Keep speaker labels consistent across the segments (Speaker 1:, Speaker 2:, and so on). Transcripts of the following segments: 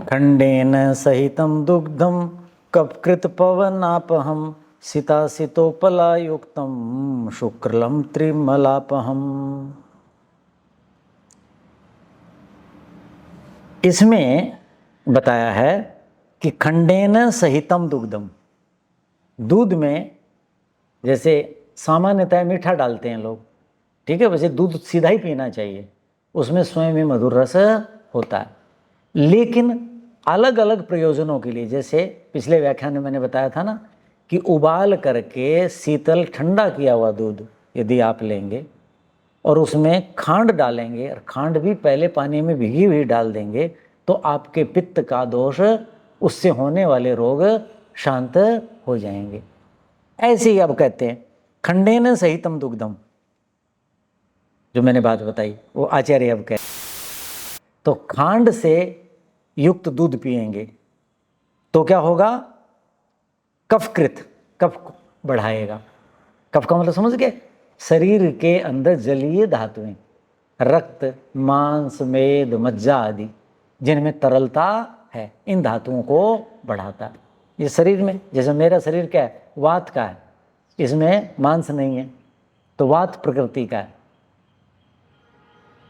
Speaker 1: खंडेन सहितं दुग्धं कपकृत पवनापहं सितासितोपलायुक्तं शुक्लं त्रिमलापहम्। इसमें बताया है कि खंडेन सहितम दुग्धम, दूध में जैसे सामान्यतः मीठा डालते हैं लोग, ठीक है, वैसे दूध सीधा ही पीना चाहिए, उसमें स्वयं में मधुर रस होता है, लेकिन अलग अलग प्रयोजनों के लिए, जैसे पिछले व्याख्यान में मैंने बताया था ना कि उबाल करके शीतल ठंडा किया हुआ दूध यदि आप लेंगे और उसमें खांड डालेंगे और खांड भी पहले पानी में भिगी हुई डाल देंगे तो आपके पित्त का दोष, उससे होने वाले रोग शांत हो जाएंगे। ऐसे ही अब कहते हैं खंडेन सहितम दुग्धम, जो मैंने बात बताई वो आचार्य अब कहते, तो खांड से युक्त दूध पिएंगे तो क्या होगा, कफकृत, कफ बढ़ाएगा। कफ का मतलब समझ गए, शरीर के अंदर जलीय धातुएं, रक्त, मांस, मेद, मज्जा आदि जिनमें तरलता है, इन धातुओं को बढ़ाता है। ये शरीर में, जैसे मेरा शरीर क्या है, वात का है, इसमें मांस नहीं है तो वात प्रकृति का है।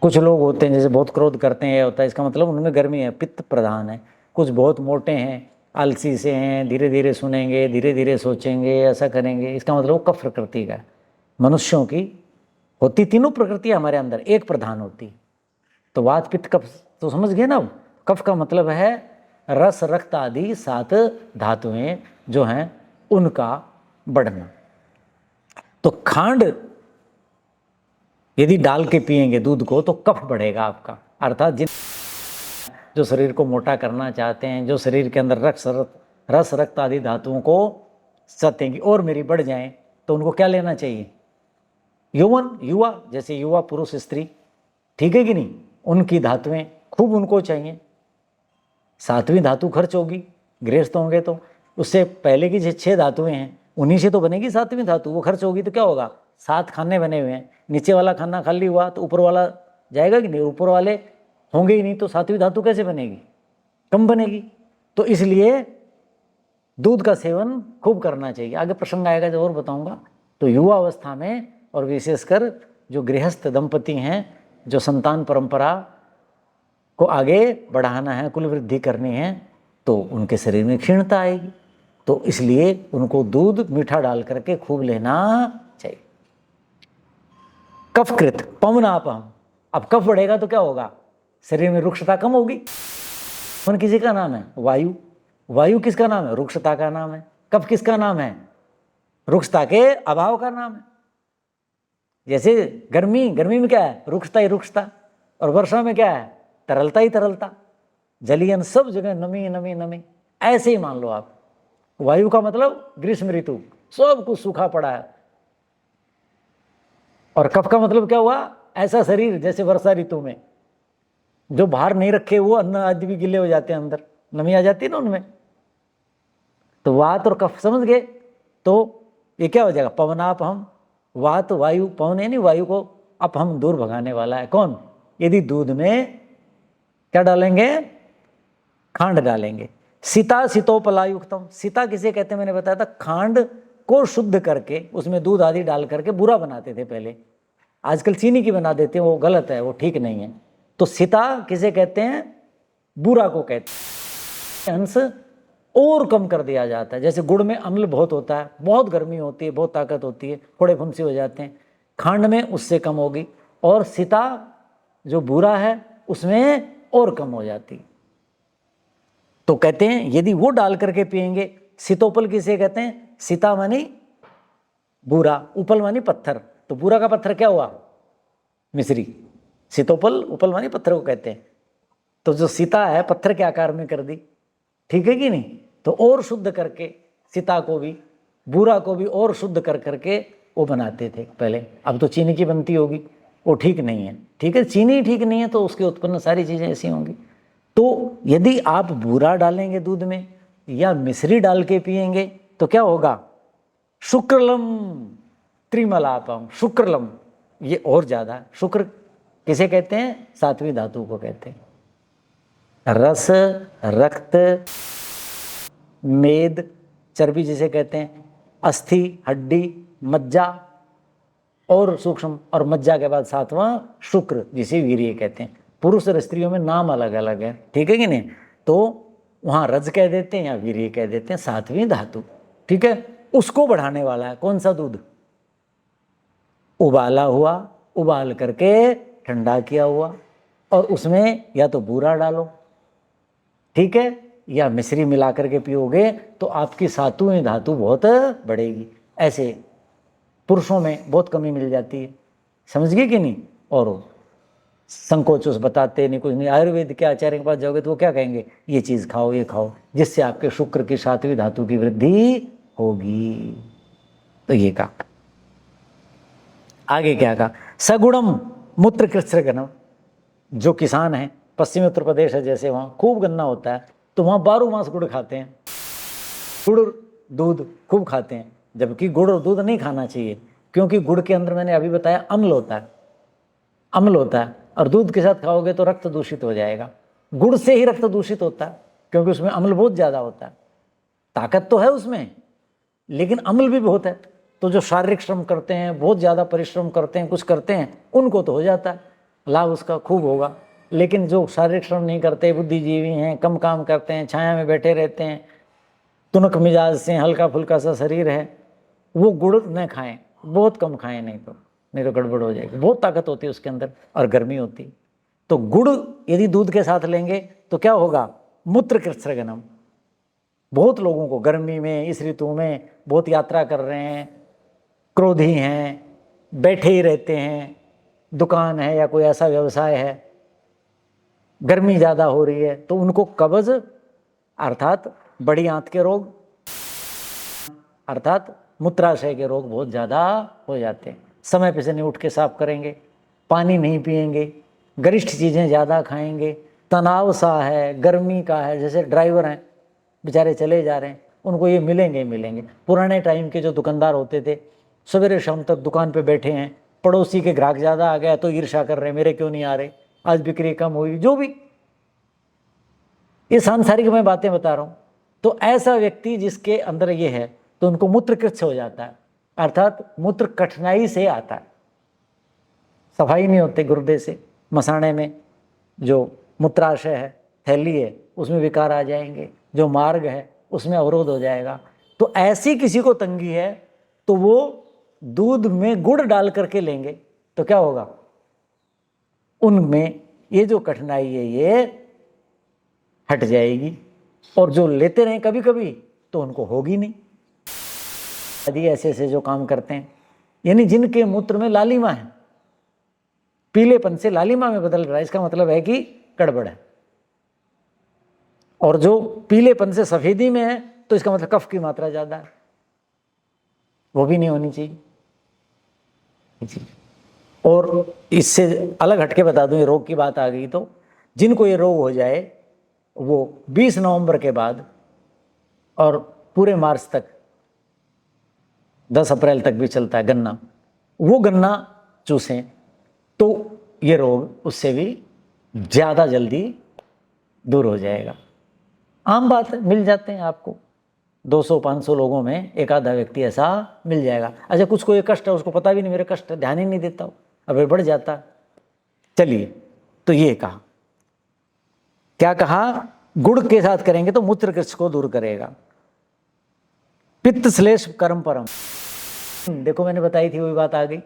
Speaker 1: कुछ लोग होते हैं जैसे बहुत क्रोध करते हैं, होता है इसका मतलब उनमें गर्मी है, पित्त प्रधान है। कुछ बहुत मोटे हैं, आलसी से हैं, धीरे धीरे सुनेंगे, धीरे धीरे सोचेंगे, ऐसा करेंगे, इसका मतलब वो कफ प्रकृति का है। मनुष्यों की होती तीनों प्रकृतियां हमारे अंदर, एक प्रधान होती, तो वात पित्त कफ तो समझ गए ना। कफ का मतलब है रस, रक्त आदि 7 धातुएं जो हैं उनका बढ़ना। तो खांड यदि डाल के पिएंगे दूध को तो कफ बढ़ेगा आपका, अर्थात जिन जो शरीर को मोटा करना चाहते हैं, जो शरीर के अंदर रस रक्त आदि धातुओं को चाहते हैं कि और मेरी बढ़ जाएं, तो उनको क्या लेना चाहिए, यौवन, युवा, जैसे युवा पुरुष स्त्री, ठीक है कि नहीं, उनकी धातुएं खूब उनको चाहिए। 7वीं धातु खर्च होगी, गृहस्थ होंगे तो उससे पहले की जो 6 धातुएं हैं उन्हीं से तो बनेगी 7वीं धातु, वो खर्च होगी तो क्या होगा, 7 खाने बने हुए हैं, नीचे वाला खाना खाली हुआ तो ऊपर वाला जाएगा कि नहीं, ऊपर वाले होंगे ही नहीं तो 7वीं धातु कैसे बनेगी, कम बनेगी। तो इसलिए दूध का सेवन खूब करना चाहिए। आगे प्रसंग आएगा जब और बताऊंगा। तो युवा अवस्था में और विशेषकर जो गृहस्थ दंपति हैं, जो संतान परंपरा को आगे बढ़ाना है, कुल वृद्धि करनी है, तो उनके शरीर में क्षीणता आएगी, तो इसलिए उनको दूध मीठा डाल करके खूब लेना चाहिए। कफकृत पवनापहम, अब कफ बढ़ेगा तो क्या होगा, शरीर में रुक्षता कम होगी। कौन किसी का नाम है, वायु, वायु किसका नाम है, रुक्षता का नाम है। कफ किसका नाम है, रुक्षता के अभाव का नाम है। जैसे गर्मी, गर्मी में क्या है, रुक्षता ही रुक्षता, और वर्षा में क्या है, तरलता ही तरलता, जलियन, सब जगह नमी नमी नमी। ऐसे ही मान लो आप, वायु का मतलब ग्रीष्म ऋतु, सब कुछ सूखा पड़ा है, और कफ का मतलब क्या हुआ, ऐसा शरीर जैसे वर्षा ऋतु में जो बाहर नहीं रखे वो अन्न आदि भी गिले हो जाते हैं, अंदर नमी आ जाती है ना उनमें। तो वात और कफ समझ गए, तो ये क्या हो जाएगा, पवनापहम, वात वायु, पवन यानी वायु को अपहम दूर भगाने वाला है कौन, यदि दूध में क्या डालेंगे, खांड डालेंगे। सीता सितोपलायुक्तम, सीता किसे कहते हैं मैंने बताया था, खांड को शुद्ध करके उसमें दूध आदि डाल करके बुरा बनाते थे पहले, आजकल चीनी की बना देते हैं, वो गलत है, वो ठीक नहीं है। तो सीता किसे कहते हैं, बुरा को कहते हैं। अंश और कम कर दिया जाता है, जैसे गुड़ में अम्ल बहुत होता है, बहुत गर्मी होती है, बहुत ताकत होती है, फोड़े फुंसी हो जाते हैं, खांड में उससे कम होगी, और सीता जो बुरा है उसमें और कम हो जाती। तो कहते हैं यदि वो डाल करके पिएंगे, सीतोपल किसे कहते हैं, सीता मानी बुरा, उपल मानी पत्थर, तो बुरा का पत्थर क्या हुआ, मिश्री, सीतोपल उपल मानी पत्थर को कहते हैं। तो जो सीता है पत्थर के आकार में कर दी, ठीक है कि नहीं, तो और शुद्ध करके सीता को भी, बुरा को भी और शुद्ध कर करके वो बनाते थे पहले। अब तो चीनी की बनती होगी, वो ठीक नहीं है, ठीक है, चीनी ठीक नहीं है तो उसके उत्पन्न सारी चीज़ें ऐसी होंगी। तो यदि आप बूरा डालेंगे दूध में या मिश्री डाल के पिएंगे तो क्या होगा, शुक्रलम त्रिमलापम, शुक्रलम, ये और ज़्यादा, शुक्र किसे कहते हैं, 7वीं धातु को कहते हैं। रस, रक्त, मेद, चर्बी जिसे कहते हैं, अस्थि, हड्डी, मज्जा और सूक्ष्म, और मज्जा के बाद सातवां शुक्र जिसे वीर्य कहते हैं। पुरुष और स्त्रियों में नाम अलग अलग है, ठीक है कि नहीं? तो वहाँ रज कह देते हैं या वीर्य कह देते हैं, सातवीं धातु, ठीक है। उसको बढ़ाने वाला है कौन सा दूध? उबाला हुआ, उबाल करके ठंडा किया हुआ, और उसमें या तो बूरा डालो, ठीक है, या मिश्री मिला करके पियोगे तो आपकी सातवीं धातु बहुत बढ़ेगी। ऐसे पुरुषों में बहुत कमी मिल जाती है, समझ गए कि नहीं? और संकोच उस बताते नहीं, कुछ नहीं। आयुर्वेद के आचार्य के पास जाओगे तो वो क्या कहेंगे? ये चीज़ खाओ, ये खाओ, जिससे आपके शुक्र की सातवीं धातु की वृद्धि होगी। तो ये कहा। आगे क्या कहा? सगुणम मूत्र कृच्छ्रघनम। जो किसान है, पश्चिमी उत्तर प्रदेश है जैसे, वहाँ खूब गन्ना होता है, तो वहाँ 12 मास गुड़ खाते हैं, गुड़ दूध खूब खाते हैं। जबकि गुड़ और दूध नहीं खाना चाहिए, क्योंकि गुड़ के अंदर मैंने अभी बताया अम्ल होता है, अम्ल होता है, और दूध के साथ खाओगे तो रक्त दूषित हो जाएगा। गुड़ से ही रक्त दूषित होता है, क्योंकि उसमें अम्ल बहुत ज़्यादा होता है। ताकत तो है उसमें, लेकिन अम्ल भी बहुत है। तो जो शारीरिक श्रम करते हैं, बहुत ज़्यादा परिश्रम करते हैं, कुछ करते हैं, उनको तो हो जाता है, लाभ उसका खूब होगा। लेकिन जो शारीरिक श्रम नहीं करते, बुद्धिजीवी हैं, कम काम करते हैं, छाया में बैठे रहते हैं, तुनक मिजाज से, हल्का फुल्का सा शरीर है, वो गुड़ न खाएं, बहुत कम खाएं, नहीं तो गड़बड़ हो जाएगी। बहुत ताकत होती है उसके अंदर और गर्मी होती। तो गुड़ यदि दूध के साथ लेंगे तो क्या होगा? मूत्र कृच्छ्रघनम। बहुत लोगों को गर्मी में, इस ऋतु में, बहुत यात्रा कर रहे हैं, क्रोधी हैं, बैठे ही रहते हैं, दुकान है या कोई ऐसा व्यवसाय है, गर्मी ज़्यादा हो रही है, तो उनको कब्ज अर्थात बड़ी आंत के रोग अर्थात मूत्राशय के रोग बहुत ज़्यादा हो जाते हैं। समय पे से नहीं उठ के साफ करेंगे, पानी नहीं पिएंगे, गरिष्ठ चीज़ें ज़्यादा खाएंगे, तनाव सा है, गर्मी का है। जैसे ड्राइवर हैं, बेचारे चले जा रहे हैं, उनको ये मिलेंगे। पुराने टाइम के जो दुकानदार होते थे, सवेरे शाम तक दुकान पे बैठे हैं, पड़ोसी के ग्राहक ज़्यादा आ गया तो ईर्ष्या कर रहे हैं, मेरे क्यों नहीं आ रहे, आज बिक्री कम हुई, जो भी ये सांसारिक मैं बातें बता रहा हूँ। तो ऐसा व्यक्ति जिसके अंदर ये है, तो उनको मूत्रकृच्छ हो जाता है, अर्थात मूत्र कठिनाई से आता है, सफाई नहीं होते गुर्दे से, मसाने में जो मूत्राशय है, थैली है, उसमें विकार आ जाएंगे, जो मार्ग है उसमें अवरोध हो जाएगा। तो ऐसी किसी को तंगी है तो वो दूध में गुड़ डाल करके लेंगे तो क्या होगा? उनमें ये जो कठिनाई है ये हट जाएगी, और जो लेते रहें कभी कभी तो उनको होगी नहीं। यदि ऐसे ऐसे जो काम करते हैं, यानी जिनके मूत्र में लालिमा है, पीलेपन से लालिमा में बदल रहा है, इसका मतलब है कि गड़बड़ है। और जो पीलेपन से सफेदी में है तो इसका मतलब कफ की मात्रा ज्यादा है, वो भी नहीं होनी चाहिए। और इससे अलग हटके बता दूं, ये रोग की बात आ गई तो जिनको ये रोग हो जाए वो 20 नवंबर के बाद और पूरे मार्च तक, 10 अप्रैल तक भी चलता है गन्ना, वो गन्ना चूसें तो ये रोग उससे भी ज़्यादा जल्दी दूर हो जाएगा। आम बात है, मिल जाते हैं आपको 200-500 लोगों में एक आधा व्यक्ति ऐसा मिल जाएगा। अच्छा, कुछ को ये कष्ट है, उसको पता भी नहीं मेरे कष्ट है, ध्यान ही नहीं देता, अब बढ़ जाता। चलिए, तो ये कहा, क्या कहा? गुड़ के साथ करेंगे तो मूत्र कृच्छ को दूर करेगा। पित्त श्लेष कर्म परम, देखो मैंने बताई थी वही बात आ गई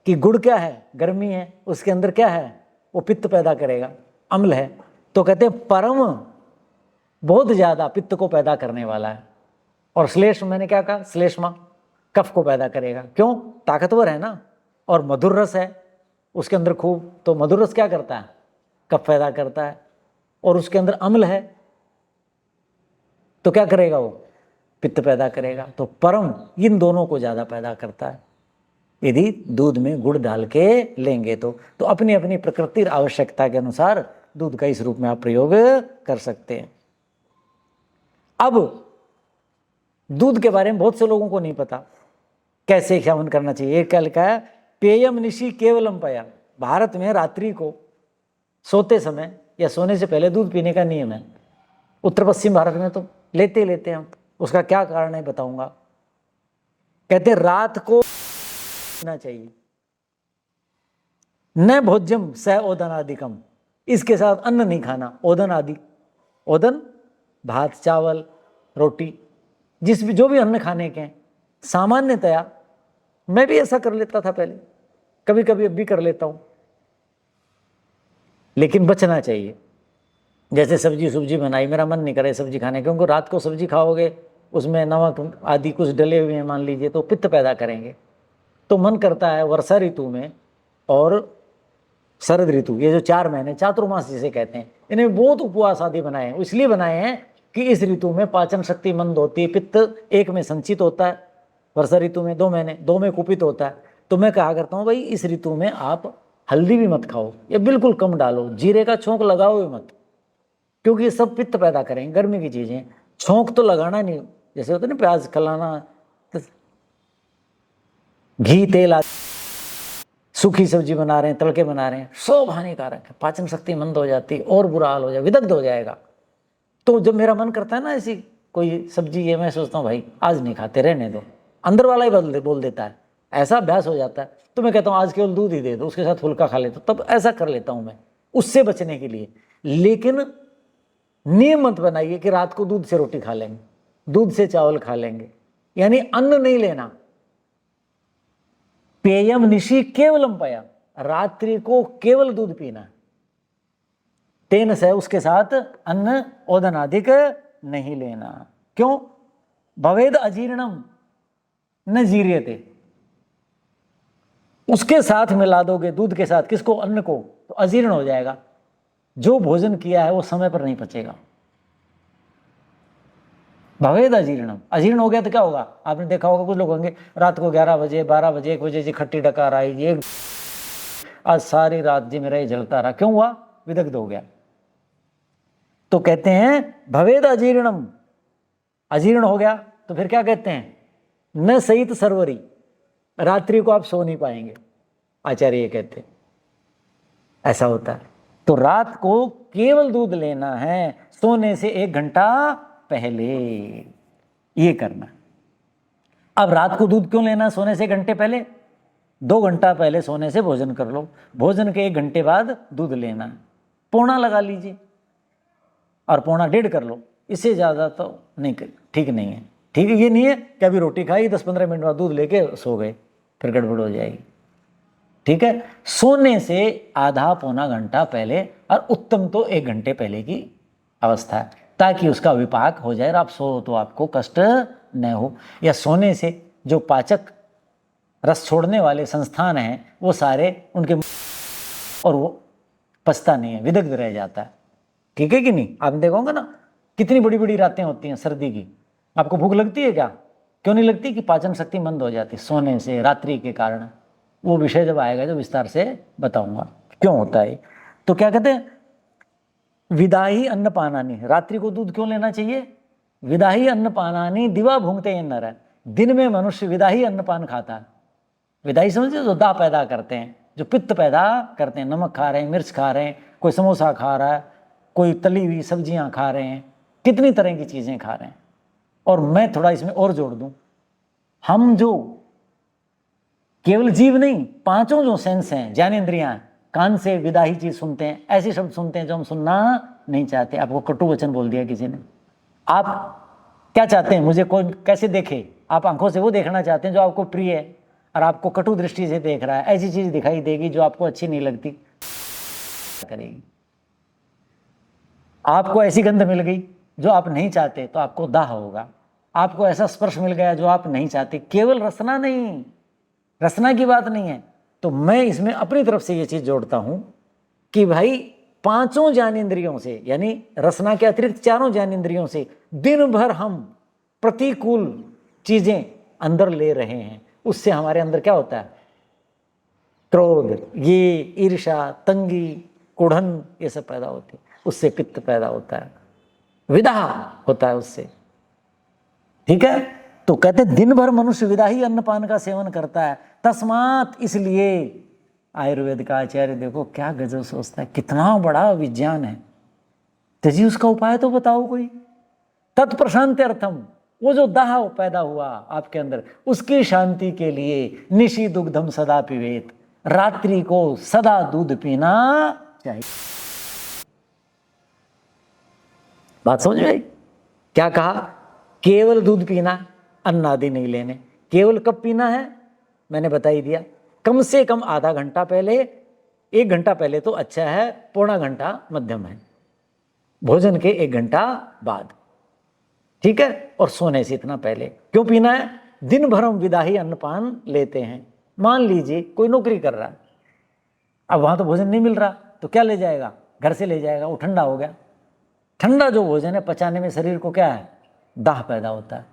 Speaker 1: कि गुड़ क्या है? गर्मी है, उसके अंदर क्या है? वो पित्त पैदा करेगा, अम्ल है। तो कहते हैं परम बहुत ज्यादा पित्त को पैदा करने वाला है। और श्लेष मैंने क्या कहा? श्लेष्मा कफ को पैदा करेगा। क्यों? ताकतवर है ना, और मधुर रस है उसके अंदर खूब, तो मधुर रस क्या करता है? कफ पैदा करता है। और उसके अंदर अम्ल है तो क्या करेगा? वो पित्त पैदा करेगा। तो परम इन दोनों को ज्यादा पैदा करता है यदि दूध में गुड़ डाल के लेंगे तो अपनी अपनी प्रकृति आवश्यकता के अनुसार दूध का इस रूप में आप प्रयोग कर सकते हैं। अब दूध के बारे में बहुत से लोगों को नहीं पता कैसे सेवन करना चाहिए। एक क्या लिखा है? पेयम निशि केवलम पया। भारत में रात्रि को सोते समय या सोने से पहले दूध पीने का नियम है। उत्तर पश्चिम भारत में तो लेते हैं हम। उसका क्या कारण है बताऊंगा। कहते रात को पीना चाहिए। न भोज्यम स ओदनादिकम, इसके साथ अन्न नहीं खाना। ओदन आदि, ओदन भात चावल रोटी, जो भी अन्न खाने के हैं। सामान्यतया मैं भी ऐसा कर लेता था पहले, कभी कभी अब भी कर लेता हूं, लेकिन बचना चाहिए। जैसे सब्जी बनाई, मेरा मन नहीं करे सब्जी खाने, क्योंकि रात को सब्जी खाओगे उसमें नमक आदि कुछ डले हुए हैं मान लीजिए, तो पित्त पैदा करेंगे। तो मन करता है वर्षा ऋतु में और शरद ऋतु, ये जो 4 महीने चातुर्मास जिसे कहते हैं, इन्हें बहुत उपवास आदि बनाए हैं। इसलिए बनाए हैं कि इस ऋतु में पाचन शक्ति मंद होती है, पित्त एक में संचित होता है, वर्षा ऋतु में 2 महीने, 2 में कुपित होता है। तो मैं कहा करता हूँ भाई इस ऋतु में आप हल्दी भी मत खाओ या बिल्कुल कम डालो, जीरे का छोंक लगाओ मत, क्योंकि ये सब पित्त पैदा करेंगे, गर्मी की चीजें। छोंक तो लगाना नहीं, जैसे होता है ना प्याज खलाना, तो घी तेल आदि, सूखी सब्जी बना रहे हैं, तड़के बना रहे हैं, सब हानिकारक है, पाचन शक्ति मंद हो जाती है और बुरा हाल हो जाए, विदग्ध हो जाएगा। तो जब मेरा मन करता है ना ऐसी कोई सब्जी, ये मैं सोचता हूँ भाई आज नहीं खाते, रहने दो, अंदर वाला ही बोल देता है, ऐसा अभ्यास हो जाता है। तो मैं कहता हूँ आज केवल दूध ही दे दो, उसके साथ फुल्का खा लेता हूँ, तब ऐसा कर लेता हूँ मैं उससे बचने के लिए। लेकिन नियम मत बनाइए कि रात को दूध से रोटी खा लेंगे, दूध से चावल खा लेंगे, यानी अन्न नहीं लेना। पेयम निशि केवलम पया, रात्रि को केवल दूध पीना। तेन से उसके साथ अन्न ओदन अधिक नहीं लेना। क्यों? भवेद अजीर्णम न जीर्यते, उसके साथ मिला दोगे दूध के साथ किसको? अन्न को, तो अजीर्ण हो जाएगा। जो भोजन किया है वो समय पर नहीं पचेगा। भवेद अजीर्णम, अजीर्ण हो गया तो क्या होगा? आपने देखा होगा कुछ लोग होंगे रात को 11 बजे 12 बजे 1 बजे जी खट्टी डकार आई जी, आज सारी रात जी मेरा ये जलता रहा। क्यों हुआ? विदग्ध हो गया। तो कहते हैं भवेद अजीर्णम, अजीर्ण हो गया तो फिर क्या कहते हैं? न सहित सर्वरी, रात्रि को आप सो नहीं पाएंगे, आचार्य ये कहते हैं। ऐसा होता है। तो रात को केवल दूध लेना है, सोने से 1 घंटा पहले ये करना। अब रात को दूध क्यों लेना सोने से 1 घंटे पहले? 2 घंटा पहले सोने से भोजन कर लो, भोजन के 1 घंटे बाद दूध लेना। पौना लगा लीजिए और पौना 1.5 कर लो, इससे ज़्यादा तो नहीं, ठीक नहीं है। ठीक है, ये नहीं है कि अभी रोटी खाई 10-15 मिनट बाद दूध लेके सो गए, फिर गड़बड़ हो जाएगी। ठीक है, सोने से आधा पौना घंटा पहले, और उत्तम तो 1 घंटे पहले की अवस्था है, ताकि उसका विपाक हो जाए और आप सो तो आपको कष्ट न हो। या सोने से जो पाचक रस छोड़ने वाले संस्थान हैं वो सारे उनके, और वो पचता नहीं है, विदग्ध रह जाता है। ठीक है कि नहीं? आपने देखा होगा ना कितनी बड़ी बड़ी रातें होती हैं सर्दी की, आपको भूख लगती है क्या? क्यों नहीं लगती? कि पाचन शक्ति मंद हो जाती सोने से, रात्रि के कारण। वो विषय जब आएगा जो विस्तार से बताऊंगा क्यों होता है। तो क्या कहते हैं? विदाही अन्न पानानी, रात्रि को दूध क्यों लेना चाहिए? विदाही अन्न पानानी दिवा भूंगते ये नर, दिन में मनुष्य विदाही अन्नपान खाता है। विदाही समझे? जो दाह पैदा करते हैं, जो पित्त पैदा करते हैं, नमक खा रहे हैं, मिर्च खा रहे हैं, कोई समोसा खा रहा है, कोई तली हुई सब्जियां खा रहे हैं, कितनी तरह की चीजें खा रहे हैं। और मैं थोड़ा इसमें और जोड़ दूं, हम जो केवल जीव नहीं, 5 जो सेंस हैं, ज्ञानेंद्रियां, कान से विदाही चीज सुनते हैं, ऐसे शब्द सुनते हैं जो हम सुनना नहीं चाहते। आपको कटु वचन बोल दिया किसी ने, आप क्या चाहते हैं? मुझे कौन कैसे देखे? आप आंखों से वो देखना चाहते हैं जो आपको प्रिय है, और आपको कटु दृष्टि से देख रहा है, ऐसी चीज दिखाई देगी जो आपको अच्छी नहीं लगती, करेगी। आपको ऐसी गंध मिल गई जो आप नहीं चाहते तो आपको दाह होगा। आपको ऐसा स्पर्श मिल गया जो आप नहीं चाहते, केवल रसना नहीं, रसना की बात नहीं है। तो मैं इसमें अपनी तरफ से ये चीज जोड़ता हूं कि भाई 5 ज्ञानेंद्रियों से, यानी रसना के अतिरिक्त 4 ज्ञानेंद्रियों से दिन भर हम प्रतिकूल चीजें अंदर ले रहे हैं, उससे हमारे अंदर क्या होता है? क्रोध, ये ईर्ष्या, तंगी, कुढ़न, ये सब पैदा होती है, उससे पित्त पैदा होता है, विदाह होता है उससे। ठीक है, तो कहते दिन भर मनुष्य विदाही अन्नपान का सेवन करता है, तस्मात, इसलिए। आयुर्वेद का आचार्य देखो क्या गजब सोचता है, कितना बड़ा विज्ञान है। तो जी उसका उपाय तो बताओ कोई। तत्प्रशांति अर्थम, वो जो दाह पैदा हुआ आपके अंदर, उसकी शांति के लिए निशि दुग्धम सदा पिबेत, रात्रि को सदा दूध पीना चाहिए। बात समझ में आई? क्या कहा? केवल दूध पीना, अन्न आदि नहीं लेने। केवल कब पीना है मैंने बता ही दिया, कम से कम आधा घंटा पहले, 1 घंटा पहले तो अच्छा है, पौना घंटा मध्यम है, भोजन के 1 घंटा बाद, ठीक है, और सोने से इतना पहले। क्यों पीना है? दिन भर हम विदाही अन्नपान लेते हैं। मान लीजिए कोई नौकरी कर रहा है, अब वहां तो भोजन नहीं मिल रहा, तो क्या ले जाएगा? घर से ले जाएगा, वो ठंडा हो गया। ठंडा जो भोजन है पचाने में शरीर को क्या है? दाह पैदा होता है।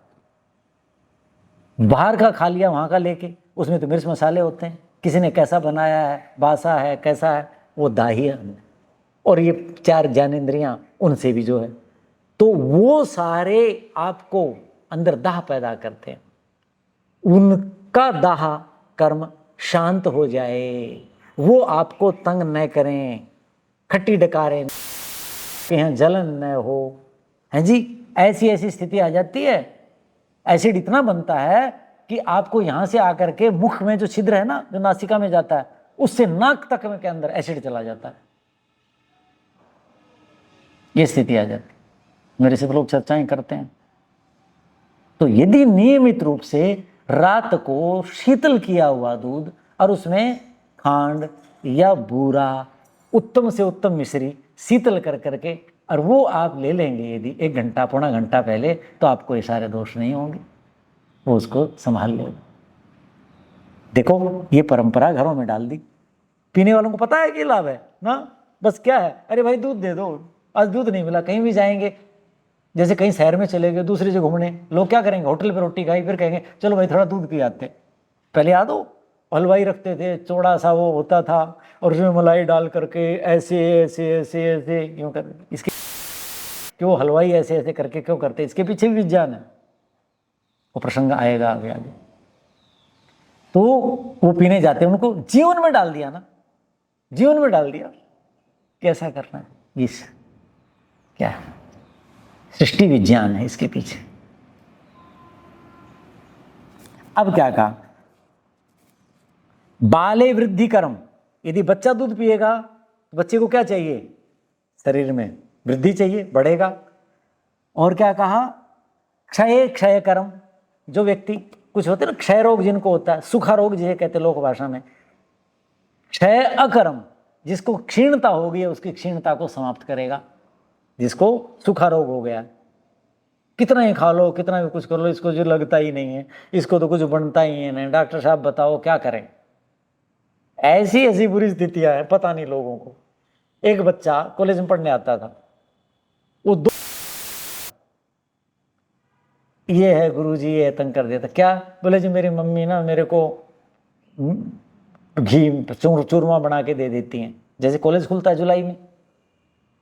Speaker 1: बाहर का खा लिया वहां का लेके, उसमें तो मिर्च मसाले होते हैं, किसी ने कैसा बनाया है, बासा है, कैसा है, वो दाही है। और ये 4 ज्ञानेंद्रियां, उनसे भी जो है, तो वो सारे आपको अंदर दाह पैदा करते हैं। उनका दाह कर्म शांत हो जाए, वो आपको तंग न करें, खट्टी डकारें कि यहाँ जलन न हो, है जी, ऐसी ऐसी स्थिति आ जाती है। एसिड इतना बनता है कि आपको यहां से आकर के मुख में जो छिद्र है ना, जो नासिका में जाता है, उससे नाक तक में के अंदर एसिड चला जाता है। ये स्थिति आ जाती है। मेरे से लोग चर्चाएं करते हैं। तो यदि नियमित रूप से रात को शीतल किया हुआ दूध और उसमें खांड या बूरा, उत्तम से उत्तम मिश्री शीतल कर करके, और वो आप ले लेंगे यदि 1 घंटा पौना घंटा पहले, तो आपको ये सारे दोष नहीं होंगे, वो उसको संभाल लेगा। देखो ये परंपरा घरों में डाल दी, पीने वालों को पता है कि लाभ है ना, बस क्या है, अरे भाई दूध दे दो, आज दूध नहीं मिला। कहीं भी जाएंगे, जैसे कहीं शहर में चले गए, दूसरी जगह घूमने, लोग क्या करेंगे? होटल पे रोटी खाई, फिर कहेंगे चलो भाई थोड़ा दूध पी आते। पहले याद हो, हलवाई रखते थे, चौड़ा सा वो होता था, और उसमें मलाई डाल करके ऐसे ऐसे ऐसे ऐसे यूँ कर, इसके क्यों हलवाई ऐसे ऐसे करके क्यों करते? इसके पीछे भी विज्ञान है, वो प्रसंग आएगा आगे आगे। तो वो पीने जाते हैं, उनको जीवन में डाल दिया ना, जीवन में डाल दिया। कैसा करना है? इस क्या है? सृष्टि विज्ञान है इसके पीछे। अब क्या कहा? बाले वृद्धि कर्म, यदि बच्चा दूध पिएगा तो बच्चे को क्या चाहिए? शरीर में वृद्धि चाहिए, बढ़ेगा। और क्या कहा? क्षय कर्म, जो व्यक्ति कुछ होते ना क्षय रोग जिनको होता है, सुखा रोग जिसे कहते लोक भाषा में, क्षय अकर्म, जिसको क्षीणता हो गई है उसकी क्षीणता को समाप्त करेगा। जिसको सुखा रोग हो गया, कितना ही खा लो, कितना भी कुछ कर लो, इसको जो लगता ही नहीं है, इसको तो कुछ बनता ही है नहीं, डॉक्टर साहब बताओ क्या करें। ऐसी ऐसी बुरी स्थितियां हैं, पता नहीं लोगों को। एक बच्चा कॉलेज में पढ़ने आता था, वो ये है गुरुजी, ये तंग कर देता। क्या? बोले जी मेरी मम्मी ना मेरे को घी चूरमा बना के दे देती हैं। जैसे कॉलेज खुलता है जुलाई में,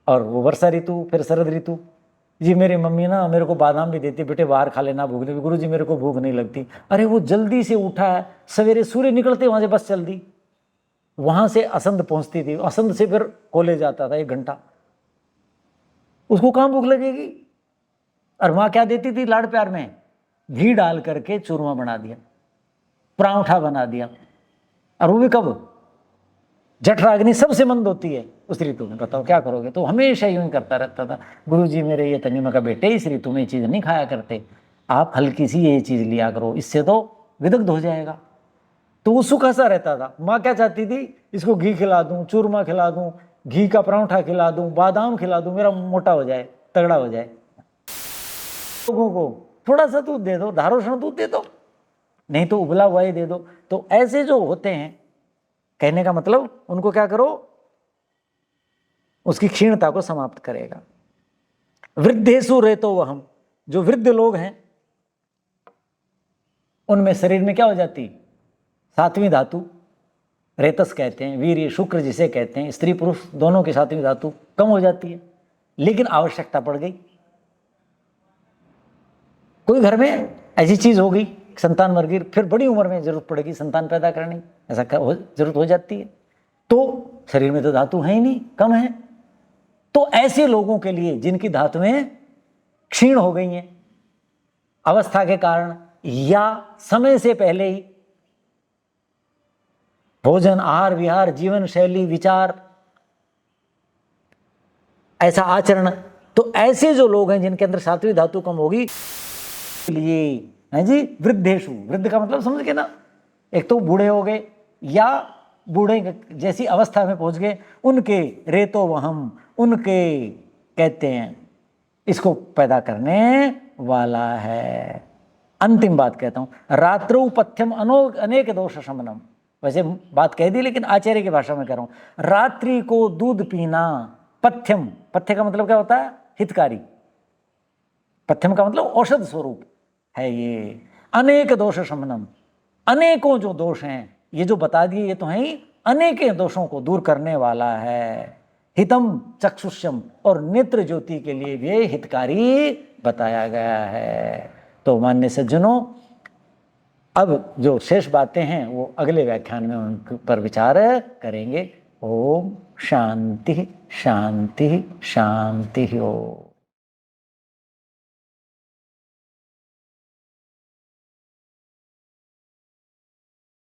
Speaker 1: और वो वर्षा ऋतु, फिर शरद ऋतु, जी मेरी मम्मी ना मेरे को बादाम भी देती, बेटे बाहर खा लेना, भूख नहीं। गुरुजी मेरे को भूख नहीं लगती। अरे वो जल्दी से उठा है, सवेरे सूर्य निकलते वहां से बस चल दी, वहां से असंध पहुंचती थी, असंध से फिर कॉलेज आता था 1 घंटा। उसको कहां भूख लगेगी? और वहां क्या देती थी लाड़ प्यार में? घी डाल करके चूरमा बना दिया, परांठा बना दिया। और वो भी कब? जठराग्नि सबसे मंद होती है उस ऋतु में, बताओ क्या करोगे? तो हमेशा यूं ही करता रहता था, गुरुजी मेरे ये तंगी। मैं कहा बेटे इस ऋतु में ये चीज नहीं खाया करते, आप हल्की सी ये चीज लिया करो, इससे तो विदग्ध हो जाएगा। तो वो सूखा सा रहता था। माँ क्या चाहती थी? इसको घी खिला दूं, चूरमा खिला दूं, घी का परांठा खिला दूं, बादाम खिला दूं, मेरा मोटा हो जाए, तगड़ा हो जाए। लोगों को थोड़ा सा दूध दे दो, धारोषण दूध दे दो, नहीं तो उबला हुआ ही दे दो। तो ऐसे जो होते हैं, कहने का मतलब उनको क्या करो? उसकी क्षीणता को समाप्त करेगा। वृद्धेषु रेतो वहम, जो वृद्ध लोग हैं उनमें शरीर में क्या हो जाती? 7वीं धातु रेतस कहते हैं, वीर्य शुक्र जिसे कहते हैं, स्त्री पुरुष दोनों की 7वीं धातु कम हो जाती है। लेकिन आवश्यकता पड़ गई, कोई घर में ऐसी चीज हो गई, संतान मर गई, फिर बड़ी उम्र में जरूरत पड़ेगी संतान पैदा करने, ऐसा जरूरत हो जाती है। तो शरीर में तो धातु है ही नहीं, कम है, तो ऐसे लोगों के लिए जिनकी धातुएं क्षीण हो गई हैं अवस्था के कारण या समय से पहले ही, भोजन, आहार विहार, जीवन शैली, विचार, ऐसा आचरण, तो ऐसे जो लोग हैं जिनके अंदर सात्विक धातु कम होगी, लिए है जी वृद्धेशु, वृद्ध का मतलब समझ गए ना, एक तो बूढ़े हो गए या बूढ़े जैसी अवस्था में पहुंच गए, उनके रेतो वहम, उनके कहते हैं इसको पैदा करने वाला है। अंतिम बात कहता हूं, रात्रौ पथ्यम अनेक दोष शमनम। वैसे बात कह दी लेकिन आचार्य की भाषा में कह रहा हूं। रात्रि को दूध पीना, पथ्यम, पथ्य का मतलब क्या होता है? हितकारी। पथ्यम का मतलब औषध स्वरूप है ये। अनेक दोष शमनम, अनेकों जो दोष हैं ये जो बता दिए, ये तो है ही अनेकों दोषों को दूर करने वाला है। हितम चक्षुष्यम, और नेत्र ज्योति के लिए भी हितकारी बताया गया है। तो मान्य सज्जनों, अब जो शेष बातें हैं वो अगले व्याख्यान में उन पर विचार करेंगे। ओम शांति शांति शांति। ओम।